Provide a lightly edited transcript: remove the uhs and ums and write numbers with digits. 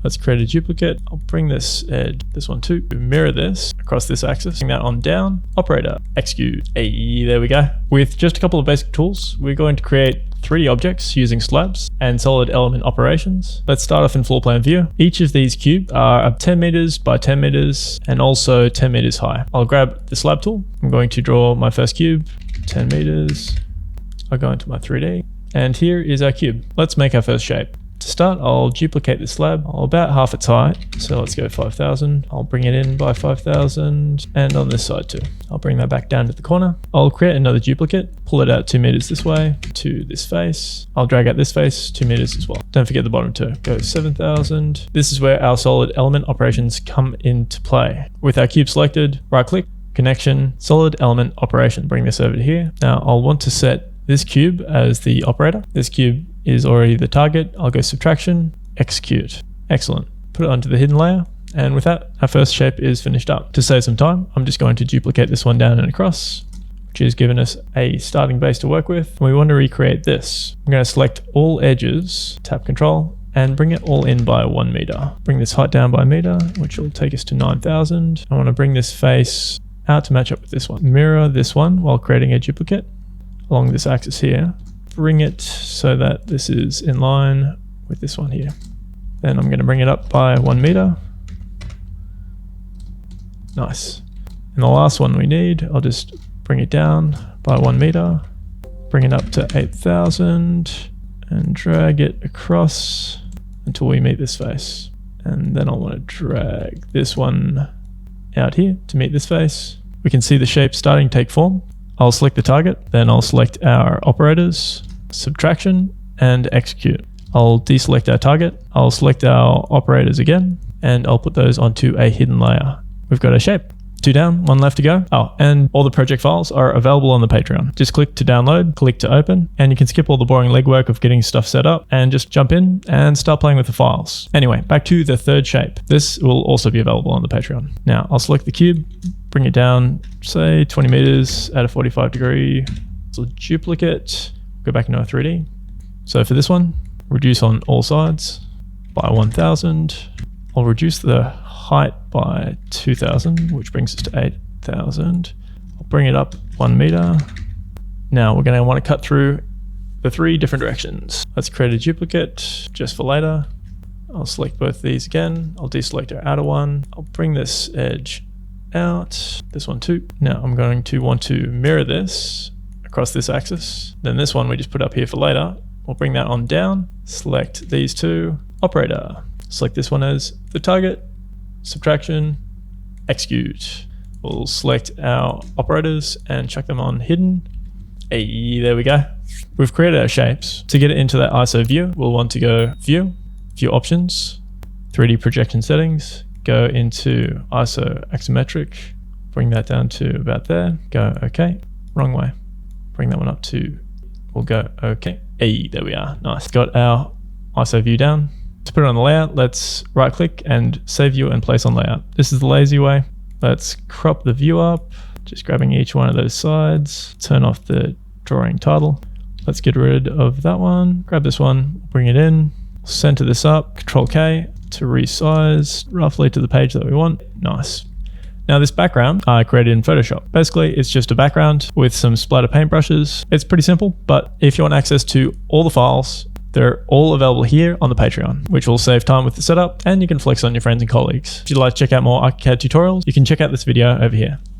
Let's create a duplicate. I'll bring this edge, this one too, mirror this across this axis, bring that on down, operator, execute. Hey, there we go. With just a couple of basic tools, we're going to create 3D objects using slabs and solid element operations. Let's start off in floor plan view. Each of these cubes are 10 meters by 10 meters and also 10 meters high. I'll grab the slab tool. I'm going to draw my first cube, 10 meters. I'll go into my 3D and here is our cube. Let's make our first shape. To start, I'll duplicate the slab. I'll about half its height. So let's go 5,000. I'll bring it in by 5,000 and on this side too. I'll bring that back down to the corner. I'll create another duplicate, pull it out 2 meters this way to this face. I'll drag out this face 2 meters as well. Don't forget the bottom too. Go 7,000. This is where our solid element operations come into play. With our cube selected, right click, connection, solid element operation. Bring this over to here. Now I'll want to set this cube as the operator. This cube is already the target. I'll go subtraction, execute. Excellent. Put it onto the hidden layer. And with that, our first shape is finished up. To save some time, I'm just going to duplicate this one down and across, which has given us a starting base to work with. We want to recreate this. I'm going to select all edges, tap control, and bring it all in by 1 meter. Bring this height down by a meter, which will take us to 9,000. I want to bring this face out to match up with this one. Mirror this one while creating a duplicate along this axis here. Bring it so that this is in line with this one here. Then I'm going to bring it up by 1 meter. Nice. And the last one we need, I'll just bring it down by 1 meter, bring it up to 8,000 and drag it across until we meet this face. And then I'll want to drag this one out here to meet this face. We can see the shape starting to take form. I'll select the target, then I'll select our operators, subtraction, and execute. I'll deselect our target, I'll select our operators again, and I'll put those onto a hidden layer. We've got a shape. 2 down, 1 left to go. Oh, and all the project files are available on the Patreon. Just click to download, click to open, and you can skip all the boring legwork of getting stuff set up and just jump in and start playing with the files. Anyway, back to the third shape. This will also be available on the Patreon. Now, I'll select the cube, bring it down, say 20 meters at a 45 degree. So duplicate, go back into our 3D. So for this one, reduce on all sides by 1,000. I'll reduce the height by 2,000, which brings us to 8,000. I'll bring it up 1 meter. Now we're going to want to cut through the 3 different directions. Let's create a duplicate just for later. I'll select both these again. I'll deselect our outer one. I'll bring this edge out, this one too. Now I'm going to want to mirror this across this axis. Then this one we just put up here for later. We'll bring that on down, select these 2, operator. Select this one as the target, subtraction, execute. We'll select our operators and chuck them on hidden. Hey, there we go. We've created our shapes. To get it into that ISO view, we'll want to go view, view options, 3D projection settings, go into ISO axometric, bring that down to about there, go okay, wrong way. Bring that one up to, we'll go okay. Hey, there we are, nice. Got our ISO view down. To put it on the layout, let's right click and save view and place on layout. This is the lazy way. Let's crop the view up, just grabbing each one of those sides, turn off the drawing title. Let's get rid of that one, grab this one, bring it in, center this up, Control K to resize roughly to the page that we want. Nice. Now this background I created in Photoshop. Basically, it's just a background with some splatter paintbrushes. It's pretty simple, but if you want access to all the files, they're all available here on the Patreon, which will save time with the setup and you can flex on your friends and colleagues. If you'd like to check out more ArchiCAD tutorials, you can check out this video over here.